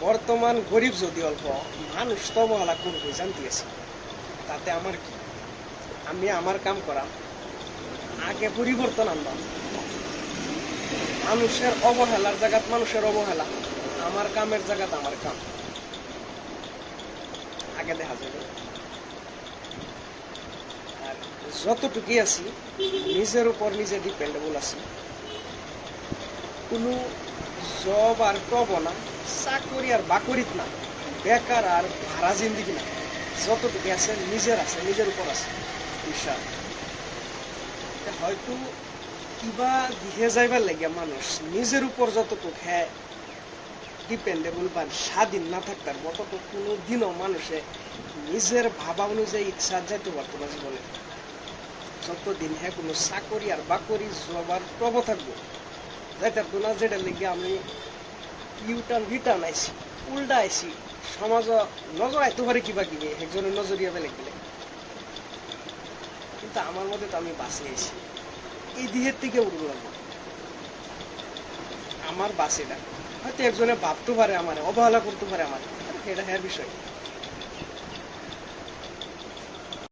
বর্তমান গরিব যদি অল্প, মানুষ তো অবহেলা করবে জানতে আছি, তাতে আমার কি? আমি আমার কাম করাম, আগে পরিবর্তন আনবাম। মানুষের অবহেলার জায়গাত মানুষের অবহেলা, আমার কামের জায়গাত আমার কাম আগে দেখা যাবে। আর যতটুকুই আছি নিজের উপর নিজে ডিপেন্ডেবল আছি। কোনো জব আর কব না, চাকরি আর বাকরিত না, বেকার আর ভাড়া জিন্দিগি না। যতটুকু আছে নিজের উপর আছে বিশ্বাস। হয়তো কিবা দিহে যাইবার লাগিয়া মানুষ নিজের উপর যতটুকু হ্যাঁ ডিপেন্ডেবল বা স্বাধীন না থাকতার ততটুকু কোনো দিনও মানুষে নিজের ভাবা অনুযায়ী ইচ্ছা যাইতে পারতো না জীবনে। যতদিন হ্যাঁ কোনো চাকরি আর বাকরি জবার প্রব থাকবো যাইতে পারতো না। যেটা লেগে আমি ইউটার্ন রিটার্ন আইসি, উল্টা আইসি, সমাজ নজর আইতে পারে কিবা কিবি একজনের নজরিয়া বেলেগ বেলেগ, কিন্তু আমার মধ্যে তো আমি বাঁচে আইসি। এই দিকের থেকে উঠবো লাগবো আমার বাসিটা। হয়তো একজনে ভাবতে পারে আমার অবহেলা করতে পারে আমার, এটা হ্যাঁ বিষয়।